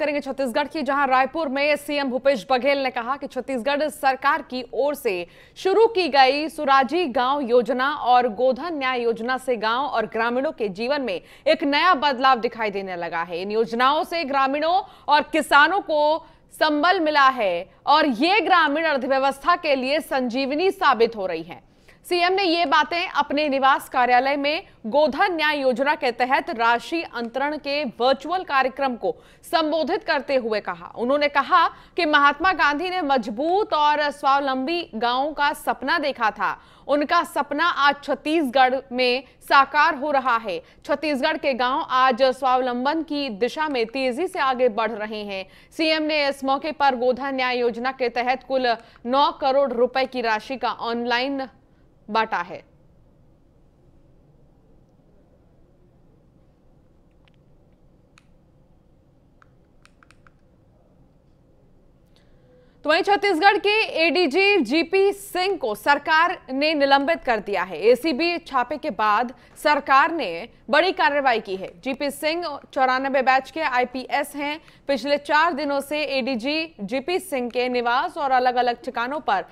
करेंगे छत्तीसगढ़ की, जहां रायपुर में सीएम भूपेश बघेल ने कहा कि छत्तीसगढ़ सरकार की ओर से शुरू की गई सुराजी गांव योजना और गोधन न्याय योजना से गांव और ग्रामीणों के जीवन में एक नया बदलाव दिखाई देने लगा है। इन योजनाओं से ग्रामीणों और किसानों को संबल मिला है और ये ग्रामीण अर्थव्यवस्था के लिए संजीवनी साबित हो रही है। सीएम ने ये बातें अपने निवास कार्यालय में गोधन न्याय योजना के तहत राशि अंतरण के वर्चुअल कार्यक्रम को संबोधित करते हुए कहा। उन्होंने कहा कि महात्मा गांधी ने मजबूत और स्वावलंबी गांवों का सपना देखा था। उनका सपना आज छत्तीसगढ़ में साकार हो रहा है। छत्तीसगढ़ के गांव आज स्वावलंबन की दिशा में तेजी से आगे बढ़ रहे हैं। सीएम ने इस मौके पर गोधन न्याय योजना के तहत कुल 9 करोड़ रुपए की राशि का ऑनलाइन बांटा है। तो वहीं छत्तीसगढ़ के एडीजी जीपी सिंह को सरकार ने निलंबित कर दिया है। एसीबी छापे के बाद सरकार ने बड़ी कार्रवाई की है। जीपी सिंह 94 बैच के आईपीएस हैं। पिछले 4 दिनों से एडीजी जीपी सिंह के निवास और अलग अलग ठिकानों पर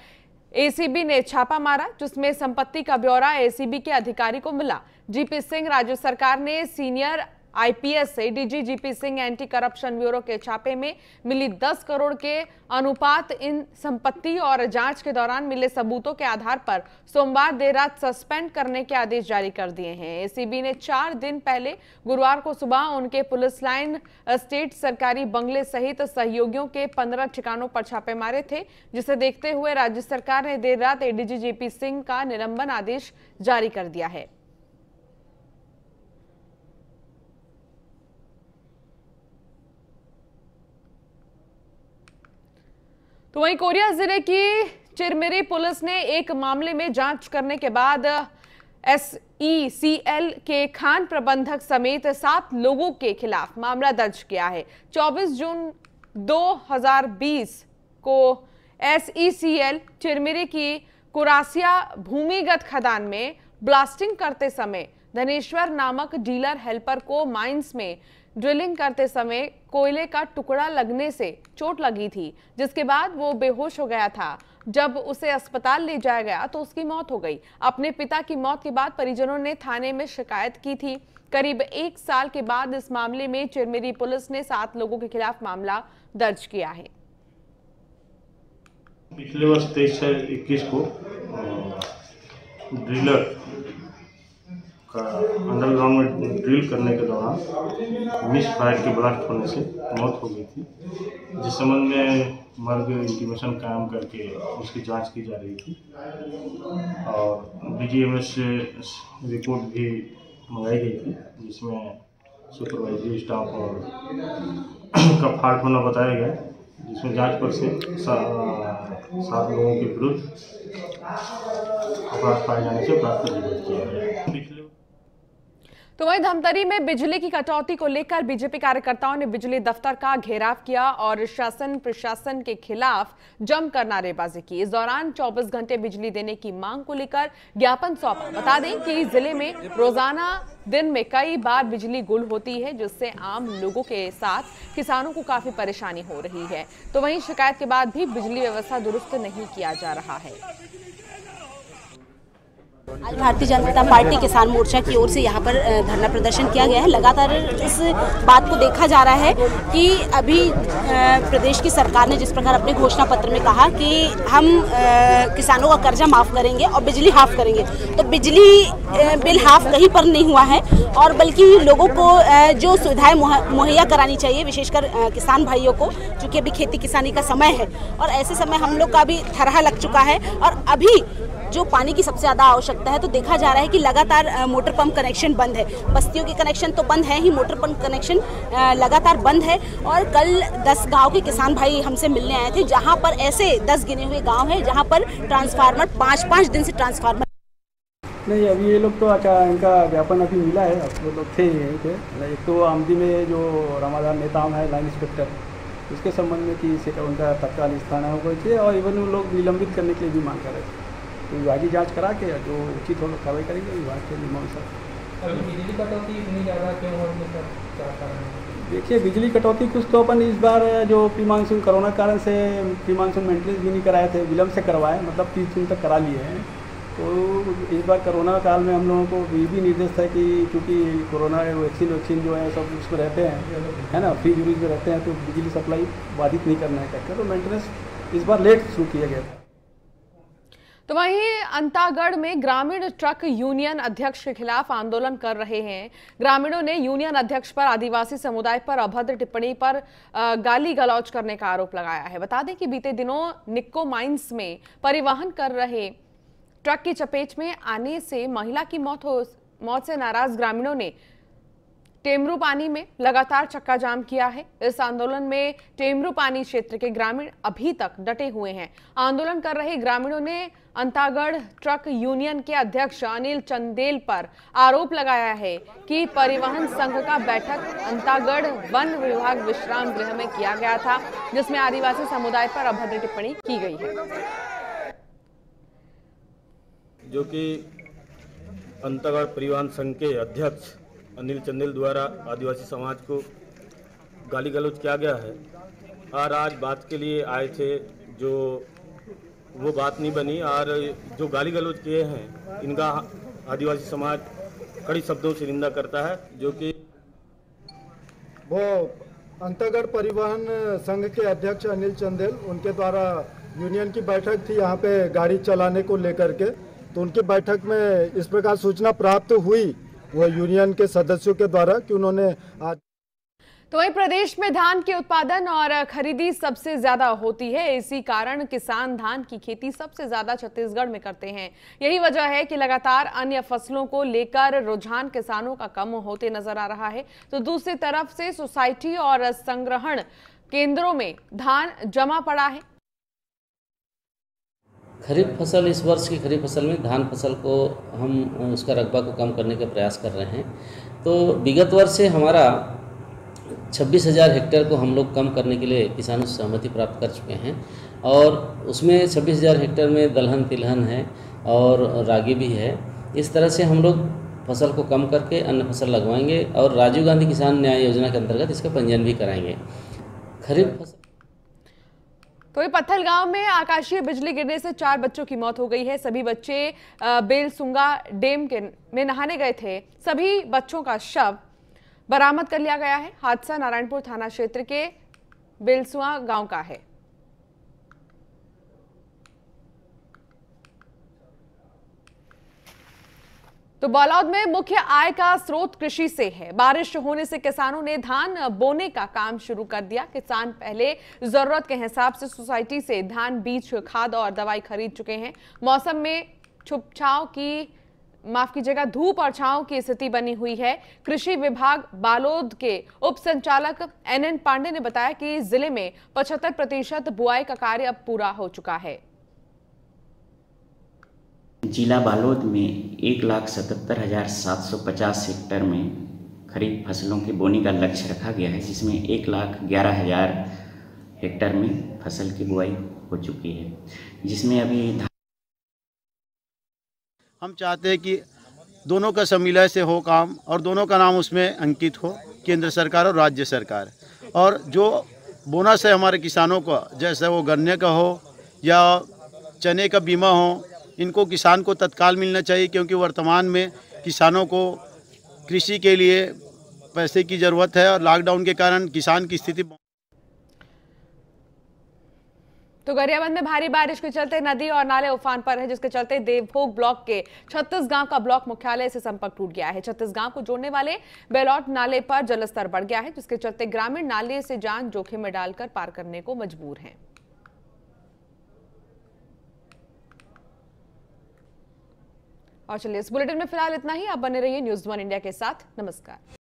एसीबी ने छापा मारा, जिसमें संपत्ति का ब्यौरा एसीबी के अधिकारी को मिला। जीपी सिंह राज्य सरकार ने senior IPS ADG GP Singh anti corruption bureau के छापे में मिली 10 करोड़ के अनुपात इन संपत्ति और जांच के दौरान मिले सबूतों के आधार पर सोमवार देर रात सस्पेंड करने के आदेश जारी कर दिए हैं। एसीबी ने 4 दिन पहले गुरुवार को सुबह उनके पुलिस लाइन स्टेट सरकारी बंगले सहित सहयोगियों के 15 ठिकानों पर छापे मारे थे, जिसे देखते हुए राज्य सरकार ने देर रात एडीजी जीपी सिंह का निलंबन आदेश जारी कर दिया है। तो वहीं कोरिया जिले की चिरमिरी पुलिस ने एक मामले में जांच करने के बाद SECL के खान प्रबंधक समेत 7 लोगों के खिलाफ मामला दर्ज किया है। 24 जून 2020 को SECL चिरमिरी की कुरासिया भूमिगत खदान में ब्लास्टिंग करते समय धनेश्वर नामक डीलर हेल्पर को माइंस में ड्रिलिंग करते समय कोयले का टुकड़ा लगने से चोट लगी थी, जिसके बाद वो बेहोश हो गया था। जब उसे अस्पताल ले जाया गया तो उसकी मौत हो गई। अपने पिता की मौत के बाद परिजनों ने थाने में शिकायत की थी। करीब 1 साल के बाद इस मामले में चिरमिरी पुलिस ने 7 लोगों के खिलाफ मामला दर्ज किया है। पिछले वर्ष 23/21 को ड्रिलर का अंडरग्राउंड में ड्रिल करने के दौरान मिस फायर के ब्लास्ट होने से मौत हो गई थी, जिस संबंध में मर्ग इंटीमेशन कायम करके उसकी जांच की जा रही थी और BGMS से रिपोर्ट भी मंगाई गई थी, जिसमें सुपरवाइजरी स्टाफ और का फाल्ट होना बताया गया, जिसमें जांच पर से 7 लोगों के विरुद्ध अपराध पाए जाने से अपराध पंजीबद्ध किया गया। तो वहीं धमतरी में बिजली की कटौती को लेकर बीजेपी कार्यकर्ताओं ने बिजली दफ्तर का घेराव किया और शासन प्रशासन के खिलाफ जमकर नारेबाजी की। इस दौरान 24 घंटे बिजली देने की मांग को लेकर ज्ञापन सौंपा। बता दें कि जिले में रोजाना दिन में कई बार बिजली गुल होती है, जिससे आम लोगों के साथ किसानों को काफी परेशानी हो रही है। तो वहीं शिकायत के बाद भी बिजली व्यवस्था दुरुस्त नहीं किया जा रहा है। आज भारतीय जनता पार्टी किसान मोर्चा की ओर से यहाँ पर धरना प्रदर्शन किया गया है। लगातार इस बात को देखा जा रहा है कि अभी प्रदेश की सरकार ने जिस प्रकार अपने घोषणा पत्र में कहा कि हम किसानों का कर्जा माफ़ करेंगे और बिजली हाफ करेंगे, तो बिजली बिल हाफ कहीं पर नहीं हुआ है और बल्कि लोगों को जो सुविधाएं मुहैया करानी चाहिए, विशेषकर किसान भाइयों को, चूँकि अभी खेती किसानी का समय है और ऐसे समय हम लोग का भी थरहा लग चुका है और अभी जो पानी की सबसे ज़्यादा आवश्यकता है, तो देखा जा रहा है कि लगातार मोटर पंप कनेक्शन बंद है। बस्तियों के कनेक्शन तो बंद है ही, मोटर पंप कनेक्शन लगातार बंद है। और कल 10 गांव के किसान भाई हमसे मिलने आए थे, जहां पर ऐसे 10 गिने हुए गांव हैं जहां पर ट्रांसफार्मर 5-5 दिन से ट्रांसफार्मर नहीं। अभी ये लोग तो अच्छा, इनका ज्ञापन अभी मिला है, अब वो लोग थे यहीं पे। एक तो आमदी में जो रामाधार नेता है लाइन इंस्पेक्टर, उसके संबंध में कि उनका तत्काल स्थान होना चाहिए और इवन वो लोग निलंबित करने के लिए भी मांग कर रहे थे। तो विभागीय जांच करा के जो उचित होगा कार्रवाई करेंगे विभाग के नियमानुसार। बिजली कटौती इतनी ज़्यादा क्यों हो रही है सर, क्या कारण है? देखिए बिजली कटौती कुछ तो अपन इस बार जो प्री मानसून कोरोना कारण से प्री मानसून मेंटेनेंस भी नहीं कराए थे, विलम्ब से करवाए, मतलब 30 जून तक करा लिए हैं। तो इस बार कोरोना काल में हम लोगों को ये भी निर्देश है कि क्योंकि कोरोना वैक्सीन जो है सब उसमें रहते हैं, है ना, फ्री यूज में रहते हैं, तो बिजली सप्लाई बाधित नहीं करना है करके तो मेंटेनेंस इस बार लेट शुरू किया गया था। तो वहीं अंतागढ़ में ग्रामीण ट्रक यूनियन अध्यक्ष के खिलाफ आंदोलन कर रहे हैं। ग्रामीणों ने यूनियन अध्यक्ष पर आदिवासी समुदाय पर अभद्र टिप्पणी पर गाली गलौज करने का आरोप लगाया है। बता दें कि बीते दिनों निक्को माइंस में परिवहन कर रहे ट्रक की चपेट में आने से महिला की मौत से नाराज ग्रामीणों ने टेमरू पानी में लगातार चक्का जाम किया है। इस आंदोलन में टेमरू पानी क्षेत्र के ग्रामीण अभी तक डटे हुए हैं। आंदोलन कर रहे ग्रामीणों ने अंतागढ़ ट्रक यूनियन के अध्यक्ष अनिल चंदेल पर आरोप लगाया है कि परिवहन संघ का बैठक अंतागढ़ वन विभाग विश्राम गृह में किया गया था, जिसमें आदिवासी समुदाय पर अभद्र टिप्पणी की गई है। जो कि अंतागढ़ परिवहन संघ के अध्यक्ष अनिल चंदेल द्वारा आदिवासी समाज को गाली गलौज किया गया है और आज बात के लिए आए थे, जो वो बात नहीं बनी और जो गाली गलौज किए हैं इनका आदिवासी समाज कड़ी शब्दों से निंदा करता है। जो कि वो अंतागढ़ परिवहन संघ के अध्यक्ष अनिल चंदेल, उनके द्वारा यूनियन की बैठक थी यहाँ पे गाड़ी चलाने को लेकर के, तो उनकी बैठक में इस प्रकार सूचना प्राप्त हुई वो यूनियन के सदस्यों के द्वारा कि उन्होंने आज। तो वहीं प्रदेश में धान के उत्पादन और खरीदी सबसे ज्यादा होती है। इसी कारण किसान धान की खेती सबसे ज्यादा छत्तीसगढ़ में करते हैं। यही वजह है कि लगातार अन्य फसलों को लेकर रुझान किसानों का कम होते नजर आ रहा है। तो दूसरी तरफ से सोसाइटी और संग्रहण केंद्रों में धान जमा पड़ा है। खरीफ फसल, इस वर्ष की खरीफ फसल में धान फसल को हम उसका रकबा को कम करने का प्रयास कर रहे हैं। तो विगत वर्ष से हमारा 26,000 हेक्टेयर को हम लोग कम करने के लिए किसानों से सहमति प्राप्त कर चुके हैं और उसमें 26,000 हेक्टेयर में दलहन तिलहन है और रागी भी है। इस तरह से हम लोग फसल को कम करके अन्य फसल लगवाएंगे और राजीव गांधी किसान न्याय योजना के अंतर्गत इसका पंजीयन भी कराएंगे। खरीफ फसल। तो पत्थलगांव में आकाशीय बिजली गिरने से 4 बच्चों की मौत हो गई है। सभी बच्चे बेलसुंगा डैम में नहाने गए थे। सभी बच्चों का शव बरामद कर लिया गया है। हादसा नारायणपुर थाना क्षेत्र के बेलसुआ गांव का है। तो बालोद में मुख्य आय का स्रोत कृषि से है। बारिश होने से किसानों ने धान बोने का काम शुरू कर दिया। किसान पहले जरूरत के हिसाब से सोसाइटी से धान, बीज, खाद और दवाई खरीद चुके हैं। मौसम में धूप और छांव की स्थिति बनी हुई है। कृषि विभाग बालोद के उप संचालक NN पांडे ने बताया कि जिले में 75% बुआई का कार्य अब पूरा हो चुका है। जिला बालोद में 1,77,750 हेक्टेयर में खरीफ फसलों की बोनी का लक्ष्य रखा गया है, जिसमें 1,11,000 हेक्टेयर में फसल की बुआई हो चुकी है, जिसमें अभी हम चाहते हैं कि दोनों का सम्मिलय से हो काम और दोनों का नाम उसमें अंकित हो, केंद्र सरकार और राज्य सरकार। और जो बोनस है हमारे किसानों को, जैसे वो गन्ने का हो या चने का बीमा हो, इनको किसान को तत्काल मिलना चाहिए, क्योंकि वर्तमान में किसानों को कृषि के लिए पैसे की ज़रूरत है और लॉकडाउन के कारण किसान की स्थिति। तो गरियाबंद में भारी बारिश के चलते नदी और नाले उफान पर है, जिसके चलते देवभोग ब्लॉक के 36 गांव का ब्लॉक मुख्यालय से संपर्क टूट गया है। 36 गांव को जोड़ने वाले बेलौट नाले पर जलस्तर बढ़ गया है, जिसके चलते ग्रामीण नाले से जान जोखिम में डालकर पार करने को मजबूर हैं। और चलिए इस बुलेटिन में फिलहाल इतना ही। आप बने रहिए न्यूज़ 1 इंडिया के साथ। नमस्कार।